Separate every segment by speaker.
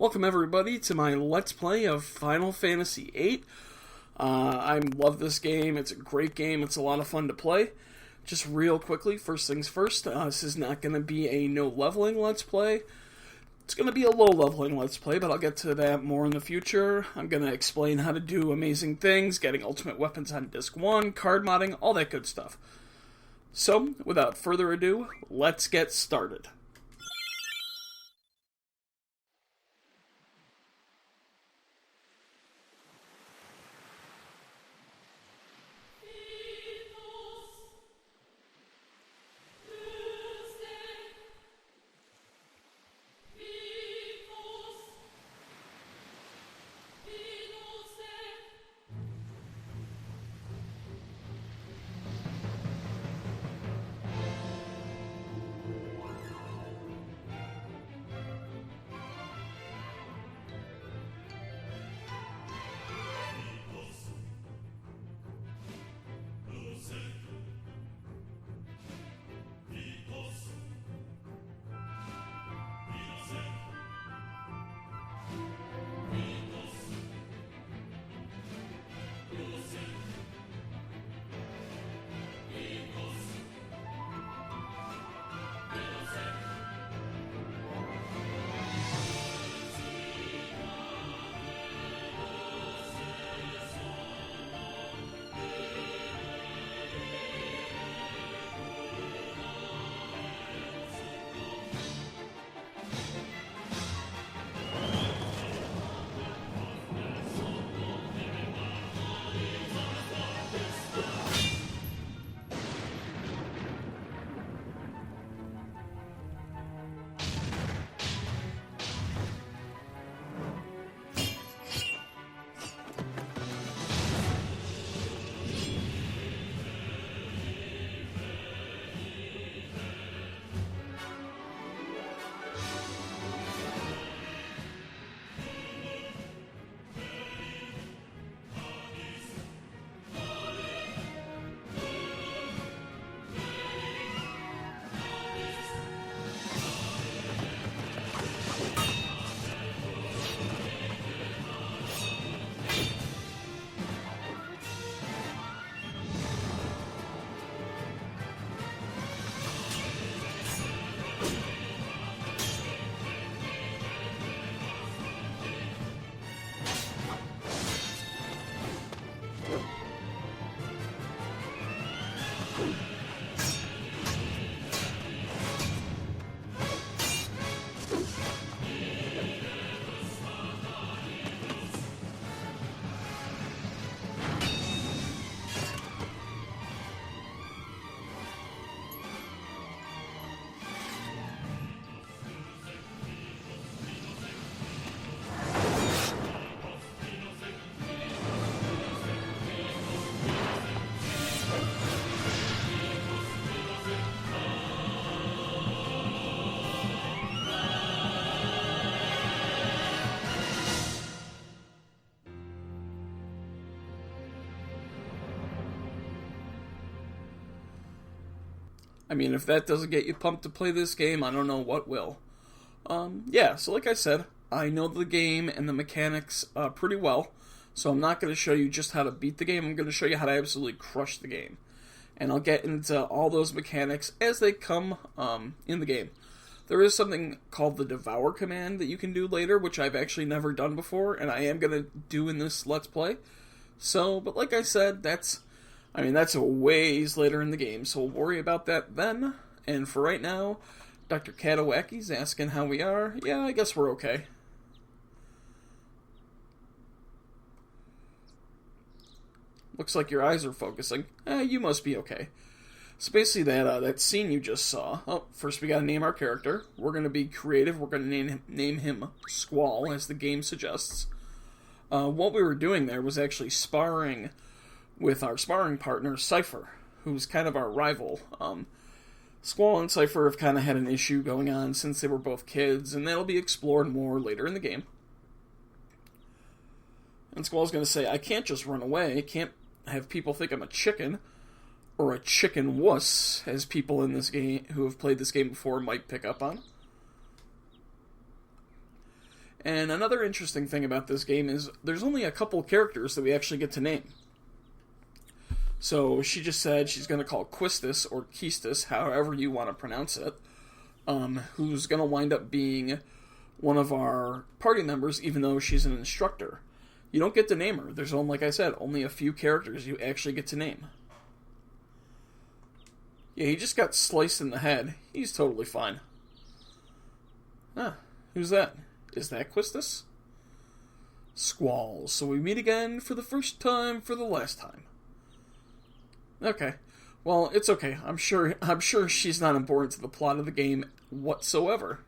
Speaker 1: Welcome everybody to my Let's Play of Final Fantasy VIII. I love this game. It's a great game. It's a lot of fun to play. Just real quickly, first things first, this is not going to be a no leveling Let's Play. It's going to be a low leveling Let's Play, but I'll get to that more in the future. I'm going to explain how to do amazing things, getting ultimate weapons on Disc 1, card modding, all that good stuff. So, without further ado, let's get started. I mean, if that doesn't get you pumped to play this game, I don't know what will. Yeah, so like I said, I know the game and the mechanics pretty well, so I'm not going to show you just how to beat the game, I'm going to show you how to absolutely crush the game. And I'll get into all those mechanics as they come in the game. There is something called the Devour command that you can do later, which I've actually never done before, and I am going to do in this Let's Play. So, but like I said, that's a ways later in the game, so we'll worry about that then. And for right now, Dr. Katawaki's asking how we are. Yeah, I guess we're okay. Looks like your eyes are focusing. You must be okay. So basically that scene you just saw. Oh, first we gotta name our character. We're gonna be creative. We're gonna name him Squall, as the game suggests. What we were doing there was actually sparring with our sparring partner, Cypher, who's kind of our rival. Squall and Cypher have kind of had an issue going on since they were both kids, and that'll be explored more later in the game. And Squall's going to say, I can't just run away. I can't have people think I'm a chicken. or a chicken wuss, as people in this game who have played this game before might pick up on. And another interesting thing about this game is there's only a couple characters that we actually get to name. So she just said she's going to call Quistis, or Keistis, however you want to pronounce it, who's going to wind up being one of our party members, even though she's an instructor. You don't get to name her. There's only, like I said, only a few characters you actually get to name. Yeah, he just got sliced in the head. He's totally fine. Ah, who's that? Is that Quistis? Squall. So we meet again for the first time for the last time. Okay. Well, it's okay. I'm sure she's not important to the plot of the game whatsoever.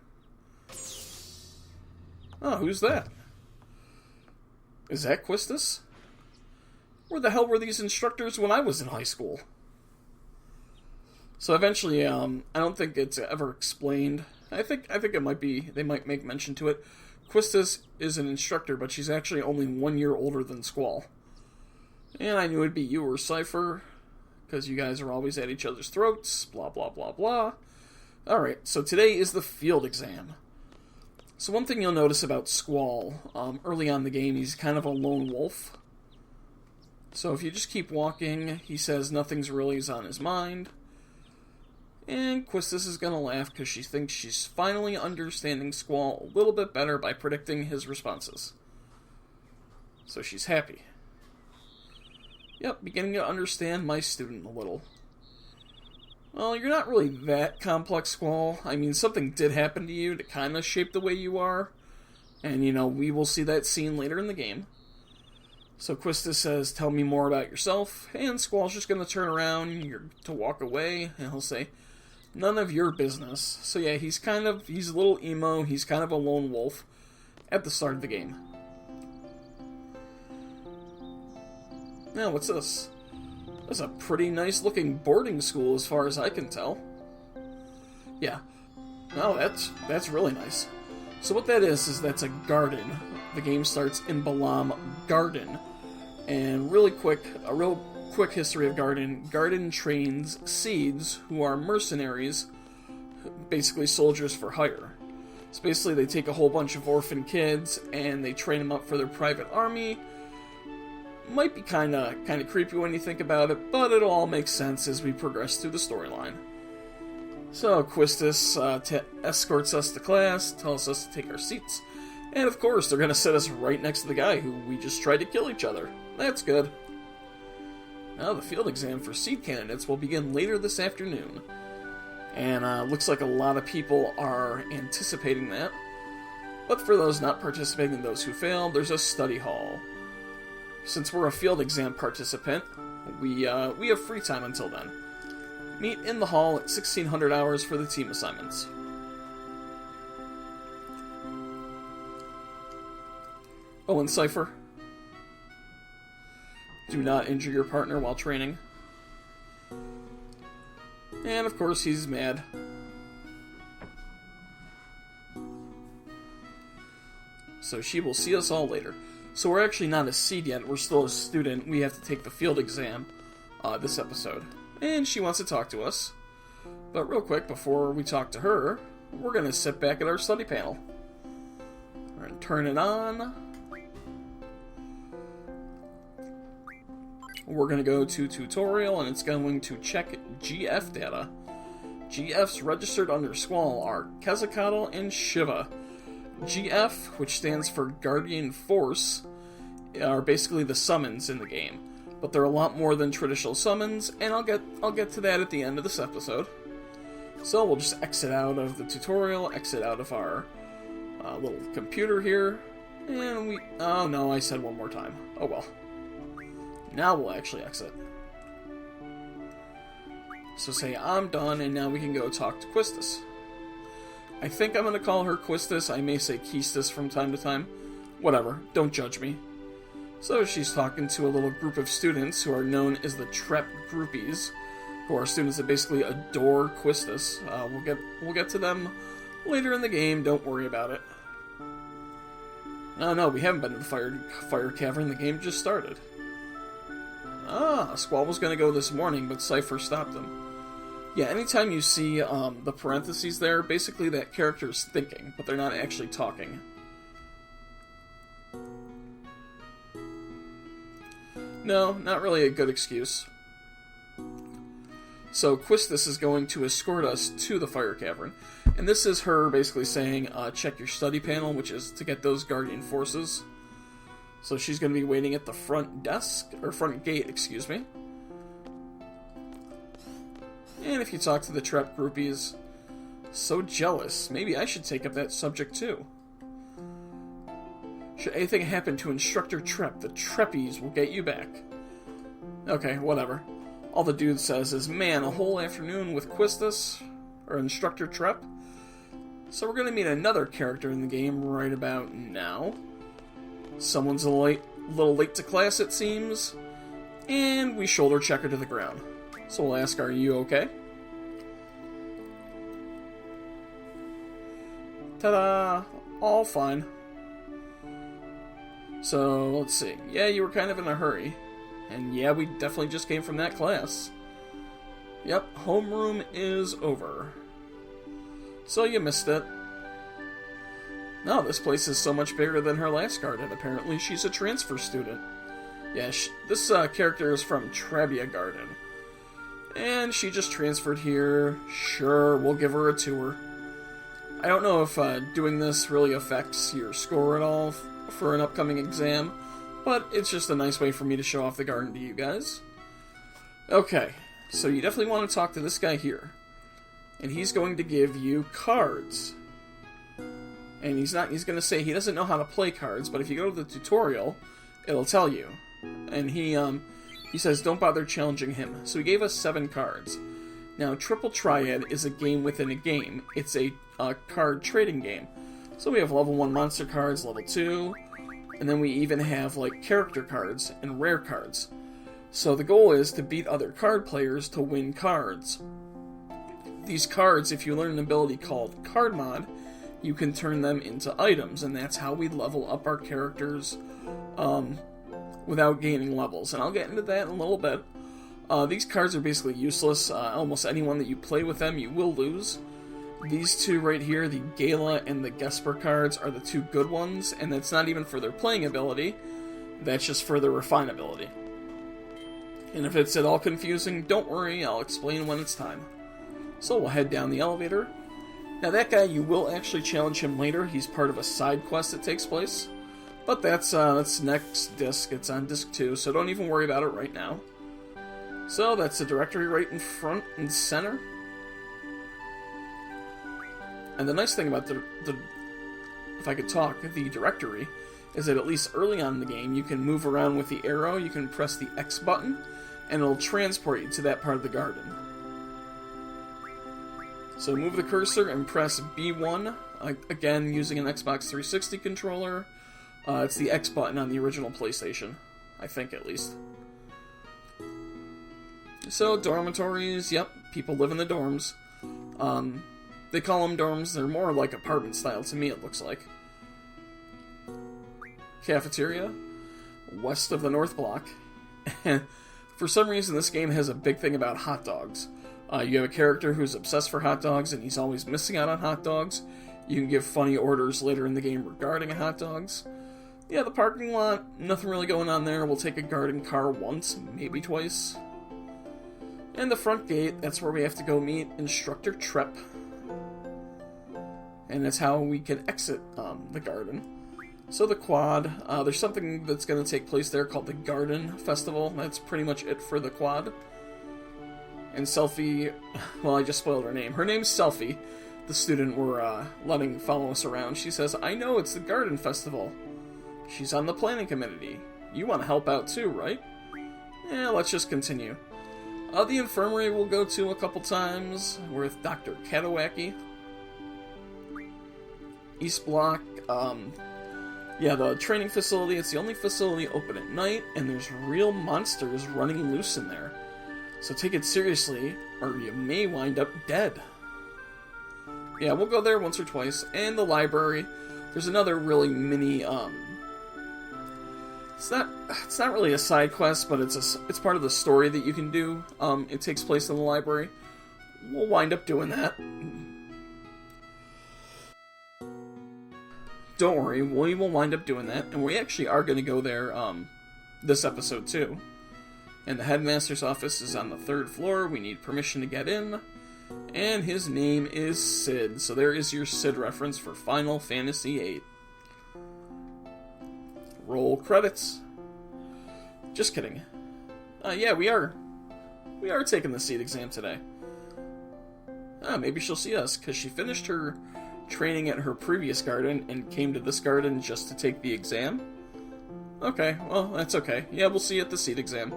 Speaker 1: Oh, who's that? Is that Quistis? Where the hell were these instructors when I was in high school? So eventually, I don't think it's ever explained. I think it might be, they might make mention to it. Quistis is an instructor, but she's actually only 1 year older than Squall. And I knew it'd be you or Cypher, because you guys are always at each other's throats, blah, blah, blah, blah. Alright, so today is the field exam. So one thing you'll notice about Squall, early on in the game, he's kind of a lone wolf. So if you just keep walking, he says nothing's really on his mind. And Quistis is going to laugh because she thinks she's finally understanding Squall a little bit better by predicting his responses. So she's happy. Yep, beginning to understand my student a little. Well, you're not really that complex, Squall. I mean, something did happen to you to kind of shape the way you are. And, we will see that scene later in the game. So Quistis says, tell me more about yourself. And Squall's just going to turn around to walk away. And he'll say, none of your business. So yeah, he's a little emo. He's kind of a lone wolf at the start of the game. Now, what's this? That's a pretty nice looking boarding school as far as I can tell. Yeah. No, that's really nice. So what that is that's a garden. The game starts in Balamb Garden. And a real quick history of Garden. Garden trains Seeds, who are mercenaries, basically soldiers for hire. So basically they take a whole bunch of orphan kids and they train them up for their private army. Might be kind of creepy when you think about it, but it'll all make sense as we progress through the storyline. So Quistis escorts us to class, tells us to take our seats, and of course they're going to set us right next to the guy who we just tried to kill each other. That's good. Now the field exam for seed candidates will begin later this afternoon, and looks like a lot of people are anticipating that. But for those not participating and those who failed, there's a study hall. Since we're a field exam participant, we have free time until then. Meet in the hall at 1600 hours for the team assignments. Oh, and Cypher. Do not injure your partner while training. And of course he's mad. So she will see us all later. So we're actually not a seed yet, we're still a student. We have to take the field exam this episode. And she wants to talk to us. But real quick, before we talk to her, we're going to sit back at our study panel. We're going to turn it on. We're going to go to tutorial, and it's going to check GF data. GFs registered under Squall are Quetzalcoatl and Shiva. GF, which stands for Guardian Force, are basically the summons in the game, but they're a lot more than traditional summons, and I'll get to that at the end of this episode. So we'll just exit out of the tutorial, exit out of our little computer here, and oh no, I said one more time. Oh well. Now we'll actually exit. So say I'm done, and now we can go talk to Quistis. I think I'm going to call her Quistis. I may say Keistis from time to time. Whatever, don't judge me. So she's talking to a little group of students who are known as the Trep Groupies, who are students that basically adore Quistis. We'll get to them later in the game, don't worry about it. No, we haven't been to the fire cavern, the game just started. Squall was going to go this morning, but Cypher stopped him. Yeah, anytime you see the parentheses there, basically that character's thinking, but they're not actually talking. No, not really a good excuse. So Quistis is going to escort us to the Fire Cavern. And this is her basically saying, check your study panel, which is to get those Guardian Forces. So she's going to be waiting at the front desk, or front gate, excuse me. And if you talk to the Trep groupies, so jealous. Maybe I should take up that subject too. Should anything happen to Instructor Trep, the Treppies will get you back. Okay, whatever. All the dude says is, man, a whole afternoon with Quistis, or Instructor Trep. So we're going to meet another character in the game right about now. Someone's a little late to class, it seems. And we shoulder check her to the ground. So we'll ask, are you okay? Ta-da! All fine. So, let's see. Yeah, you were kind of in a hurry. And yeah, we definitely just came from that class. Yep, homeroom is over. So you missed it. No, this place is so much bigger than her last garden. Apparently she's a transfer student. Yeah, this character is from Trabia Garden. And she just transferred here. Sure, we'll give her a tour. I don't know if doing this really affects your score at all for an upcoming exam, but it's just a nice way for me to show off the garden to you guys. Okay, so you definitely want to talk to this guy here. And he's going to give you cards. And he's going to say he doesn't know how to play cards, but if you go to the tutorial, it'll tell you. And he says don't bother challenging him. So he gave us 7 cards. Now, Triple Triad is a game within a game. It's a card trading game. So we have level 1 monster cards, level 2, and then we even have like character cards and rare cards. So the goal is to beat other card players to win cards. These cards, if you learn an ability called Card Mod, you can turn them into items, and that's how we level up our characters without gaining levels. And I'll get into that in a little bit. These cards are basically useless. Almost anyone that you play with them, you will lose. These two right here, the Gala and the Gesper cards, are the 2 good ones, and that's not even for their playing ability. That's just for their refine ability. And if it's at all confusing, don't worry, I'll explain when it's time. So we'll head down the elevator. Now that guy, you will actually challenge him later. He's part of a side quest that takes place. But that's next disc. It's on disc 2, so don't even worry about it right now. So that's the directory right in front and center. And the nice thing about the if I could talk, the directory, is that at least early on in the game, you can move around with the arrow, you can press the X button, and it'll transport you to that part of the garden. So move the cursor and press B1, again using an Xbox 360 controller. It's the X button on the original PlayStation, I think at least. So dormitories, yep, people live in the dorms. They call them dorms, they're more like apartment style to me, it looks like. Cafeteria, west of the North Block. And for some reason this game has a big thing about hot dogs. You have a character who's obsessed for hot dogs and he's always missing out on hot dogs. You can give funny orders later in the game regarding hot dogs. Yeah, the parking lot, nothing really going on there. We'll take a garden car once, maybe twice. And the front gate, that's where we have to go meet Instructor Trep. And that's how we can exit the garden. So the quad, there's something that's going to take place there called the Garden Festival. That's pretty much it for the quad. And Selphie, well, I just spoiled her name. Her name's Selphie, the student we're letting follow us around. She says, I know, it's the Garden Festival. She's on the planning committee. You want to help out too, right? Yeah, let's just continue. The infirmary we'll go to a couple times with Dr. Katawaki. East Block, yeah, the training facility, it's the only facility open at night, and there's real monsters running loose in there. So take it seriously, or you may wind up dead. Yeah, we'll go there once or twice. And the library, there's another really mini, it's not really a side quest, but it's part of the story that you can do. It takes place in the library. We'll wind up doing that. Don't worry, we will wind up doing that, and we actually are going to go there, this episode too. And the headmaster's office is on the 3rd floor. We need permission to get in. And his name is Sid. So there is your Sid reference for Final Fantasy VIII. Roll credits. Just kidding. Yeah, we are taking the SEED exam today. Maybe she'll see us, because she finished her training at her previous garden and came to this garden just to take the exam. Okay, well, that's okay. Yeah, we'll see you at the SEED exam.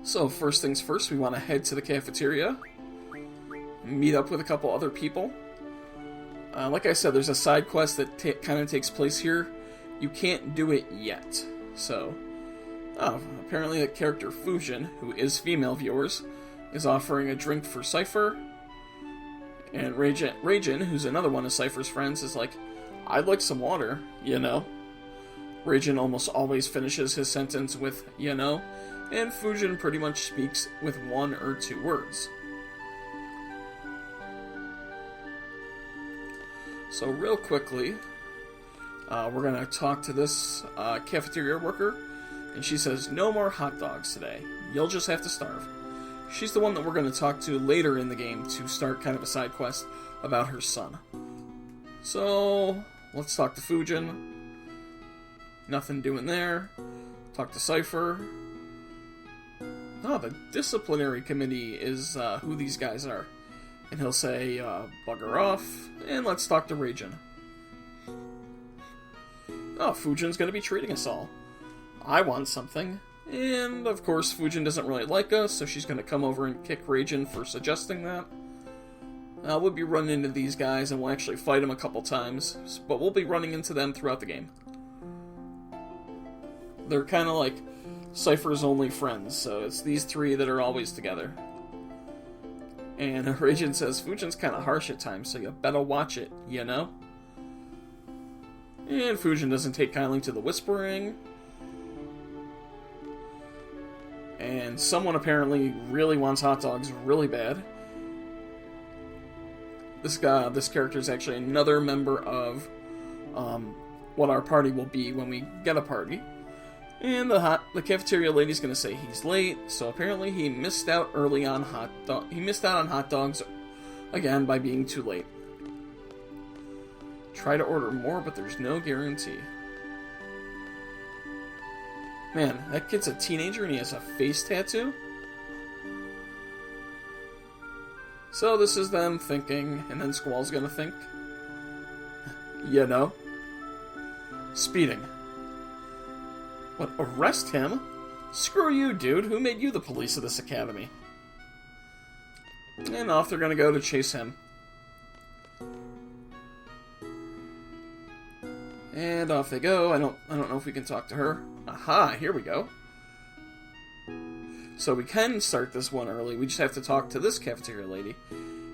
Speaker 1: So, first things first, we want to head to the cafeteria, meet up with a couple other people. Like I said, there's a side quest that kind of takes place here. You can't do it yet. So, apparently the character Fujin, who is female, viewers, is offering a drink for Cypher. And Raijin, who's another one of Cypher's friends, is like, I'd like some water, you know. Raijin almost always finishes his sentence with, you know, and Fujin pretty much speaks with 1 or 2 words. So real quickly, we're going to talk to this cafeteria worker, and she says, no more hot dogs today. You'll just have to starve. She's the one that we're going to talk to later in the game to start kind of a side quest about her son. So, let's talk to Fujin. Nothing doing there. Talk to Cypher. Oh, the disciplinary committee is who these guys are. And he'll say, bugger off, and let's talk to Raijin. Oh, Fujin's going to be treating us all. I want something. And, of course, Fujin doesn't really like us, so she's going to come over and kick Raijin for suggesting that. We'll be running into these guys, and we'll actually fight them a couple times, but we'll be running into them throughout the game. They're kind of like Cypher's only friends, so it's these 3 that are always together. And Raijin says, Fujin's kind of harsh at times, so you better watch it, you know? And Fujin doesn't take kindly to the whispering. And someone apparently really wants hot dogs really bad. This character is actually another member of what our party will be when we get a party. And the cafeteria lady's gonna say he's late, so apparently he missed out on hot dogs again by being too late. Try to order more, but there's no guarantee. Man, that kid's a teenager and he has a face tattoo? So this is them thinking, and then Squall's gonna think. You know? Speeding. What, arrest him? Screw you, dude. Who made you the police of this academy? And off they're gonna go to chase him. And off they go. I don't know if we can talk to her. Aha, here we go. So we can start this one early. We just have to talk to this cafeteria lady.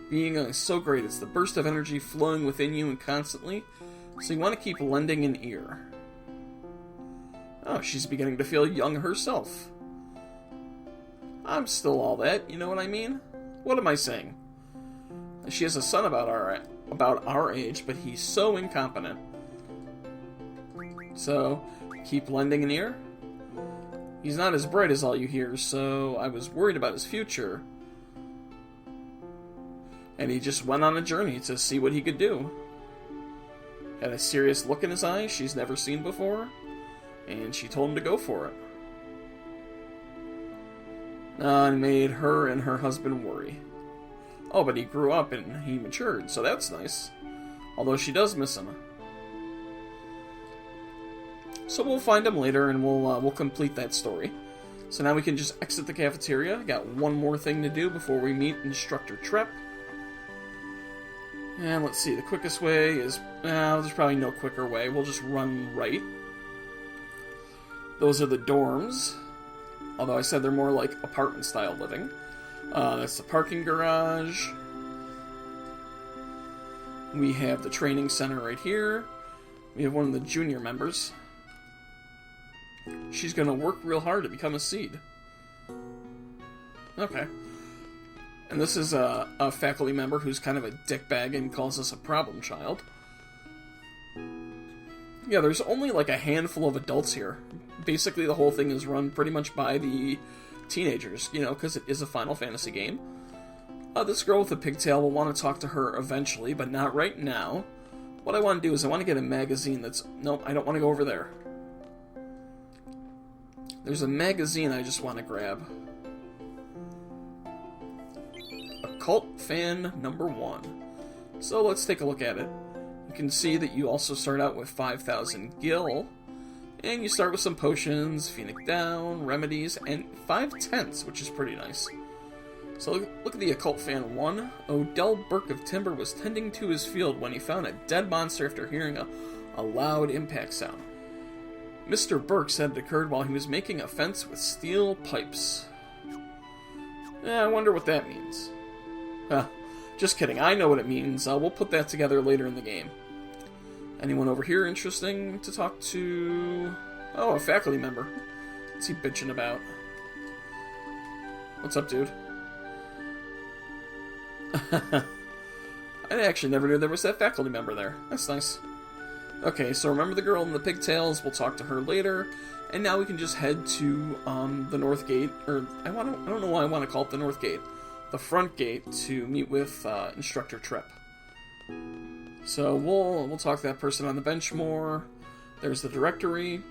Speaker 1: Being is so great. It's the burst of energy flowing within you and constantly. So you want to keep lending an ear. Oh, she's beginning to feel young herself. I'm still all that, you know what I mean? What am I saying? She has a son about our age, but he's so incompetent. So, keep lending an ear? He's not as bright as all you hear, so I was worried about his future. And he just went on a journey to see what he could do. Had a serious look in his eyes she's never seen before, and she told him to go for it. And made her and her husband worry. Oh, but he grew up and he matured, so that's nice. Although she does miss him. So we'll find him later and we'll complete that story. So now we can just exit the cafeteria. Got one more thing to do before we meet Instructor Trep. And let's see, the quickest way is... there's probably no quicker way. We'll just run right. Those are the dorms. Although I said they're more like apartment-style living. That's the parking garage. We have the training center right here. We have one of the junior members. She's going to work real hard to become a SEED. Okay. And this is a faculty member who's kind of a dickbag and calls us a problem child. Yeah, there's only like a handful of adults here. Basically, the whole thing is run pretty much by the teenagers, you know, because it is a Final Fantasy game. This girl with the pigtail will want to talk to her eventually, but not right now. What I want to do is I want to get a magazine that's... Nope, I don't want to go over there. There's a magazine I just want to grab. Occult Fan number 1. So let's take a look at it. You can see that you also start out with 5,000 gil. And you start with some potions, Phoenix Down, remedies, and 5 tents, which is pretty nice. So look at the Occult Fan 1. Odell Burke of Timber was tending to his field when he found a dead monster after hearing a loud impact sound. Mr. Burke said it occurred while he was making a fence with steel pipes. I wonder what that means. Just kidding, I know what it means. We'll put that together later in the game. Anyone over here interesting to talk to? Oh, a faculty member. What's he bitching about? What's up, dude? I actually never knew there was that faculty member there. That's nice. Okay, so remember the girl in the pigtails. We'll talk to her later. And now we can just head to the North Gate. Or, I don't know why I want to call it the North Gate. The front gate to meet with Instructor Tripp. So we'll talk to that person on the bench more. There's the directory.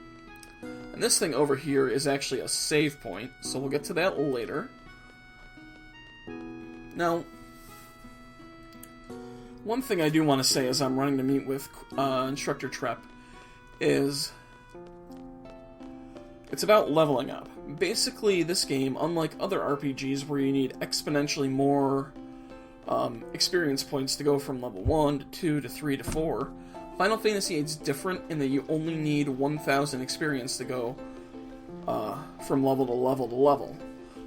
Speaker 1: And this thing over here is actually a save point. So we'll get to that later. Now, one thing I do want to say as I'm running to meet with Instructor Tripp is it's about leveling up. Basically, this game, unlike other RPGs where you need exponentially more experience points to go from level 1 to 2 to 3 to 4, Final Fantasy VIII is different in that you only need 1,000 experience to go from level to level to level.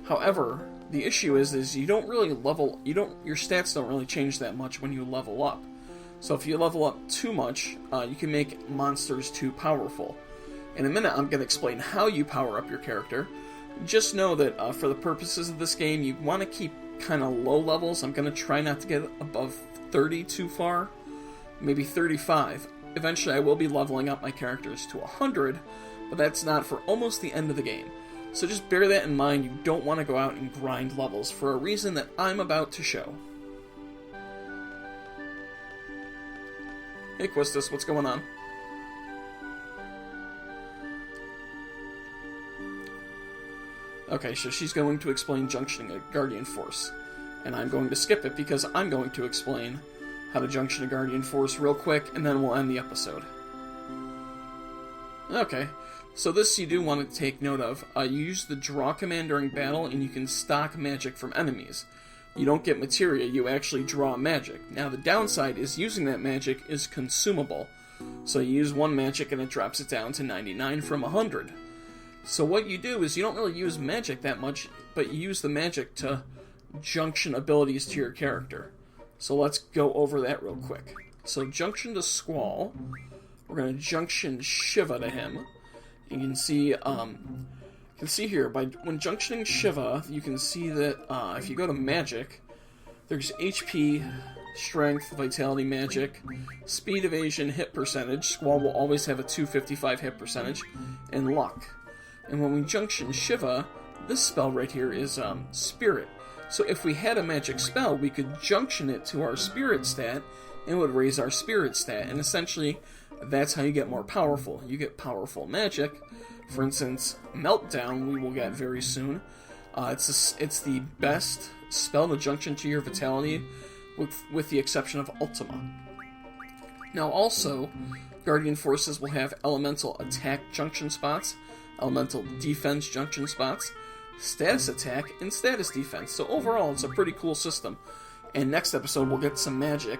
Speaker 1: However, the issue is you don't really level, your stats don't really change that much when you level up. So if you level up too much, you can make monsters too powerful. In a minute, I'm going to explain how you power up your character. Just know that for the purposes of this game, you want to keep kind of low levels. I'm going to try not to get above 30 too far, maybe 35. Eventually, I will be leveling up my characters to 100, but that's not for almost the end of the game. So just bear that in mind. You don't want to go out and grind levels for a reason that I'm about to show. Hey Quistis, what's going on? Okay, so she's going to explain junctioning a Guardian Force. And I'm going to skip it because I'm going to explain how to junction a Guardian Force real quick, and then we'll end the episode. Okay, so this you do want to take note of. You use the draw command during battle, and you can stock magic from enemies. You don't get materia, you actually draw magic. Now the downside is using that magic is consumable. So you use one magic and it drops it down to 99 from 100. So what you do is you don't really use magic that much, but you use the magic to junction abilities to your character. So let's go over that real quick. So junction to Squall. We're going to junction Shiva to him. You can see here, when junctioning Shiva, you can see that if you go to magic, there's HP, strength, vitality, magic, speed, evasion, hit percentage. Squall will always have a 255 hit percentage, and luck. And when we junction Shiva, this spell right here is Spirit. So if we had a magic spell, we could junction it to our Spirit stat, and it would raise our Spirit stat. And essentially, that's how you get more powerful. You get powerful magic. For instance, Meltdown, we will get very soon. It's the best spell to junction to your Vitality, with the exception of Ultima. Now also, Guardian Forces will have Elemental Attack junction spots, Elemental Defense junction spots, Status Attack, and Status Defense. So overall, it's a pretty cool system. And next episode, we'll get some magic,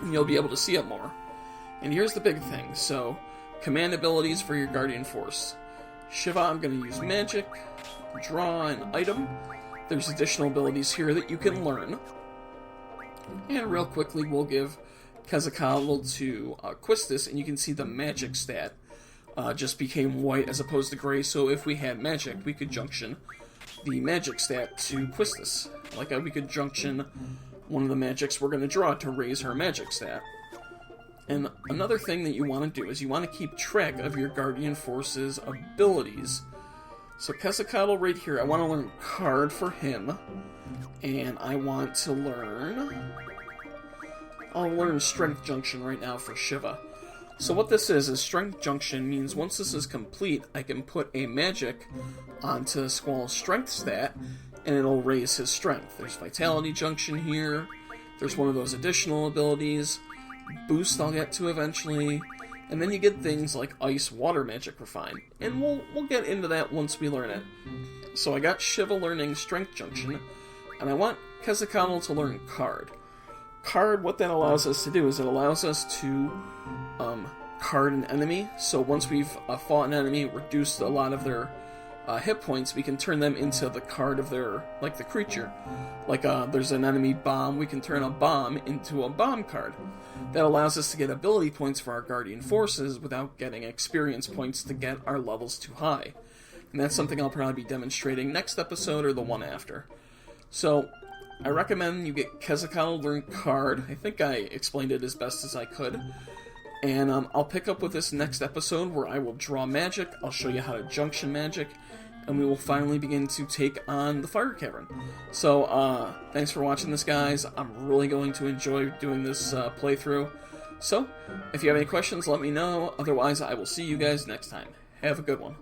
Speaker 1: and you'll be able to see it more. And here's the big thing. So, command abilities for your Guardian Force. Shiva, I'm going to use magic, draw an item. There's additional abilities here that you can learn. And real quickly, we'll give Quetzalcoatl to Quistis, and you can see the magic stat just became white as opposed to gray. So if we had magic, we could junction the magic stat to Quistis. We could junction one of the magics we're going to draw to raise her magic stat. And another thing that you want to do is you want to keep track of your Guardian Force's abilities. So Quetzalcoatl right here, I want to learn Card for him. And I want to learn... I'll learn Strength Junction right now for Shiva. So what this is Strength Junction means once this is complete, I can put a magic onto Squall's Strength stat, and it'll raise his Strength. There's Vitality Junction here, there's one of those additional abilities, Boost I'll get to eventually, and then you get things like Ice Water Magic Refine, and we'll get into that once we learn it. So I got Shiva learning Strength Junction, and I want Quetzalcoatl to learn Card. Card, what that allows us to do is it allows us to card an enemy. So once we've fought an enemy, reduced a lot of their hit points, we can turn them into the card of their, like the creature. Like there's an enemy bomb, we can turn a bomb into a bomb card. That allows us to get ability points for our Guardian Forces without getting experience points to get our levels too high. And that's something I'll probably be demonstrating next episode or the one after. So I recommend you get Quetzalcoatl learn Card. I think I explained it as best as I could. And I'll pick up with this next episode where I will draw magic, I'll show you how to junction magic, and we will finally begin to take on the Fire Cavern. So, thanks for watching this, guys. I'm really going to enjoy doing this playthrough. So, if you have any questions, let me know. Otherwise, I will see you guys next time. Have a good one.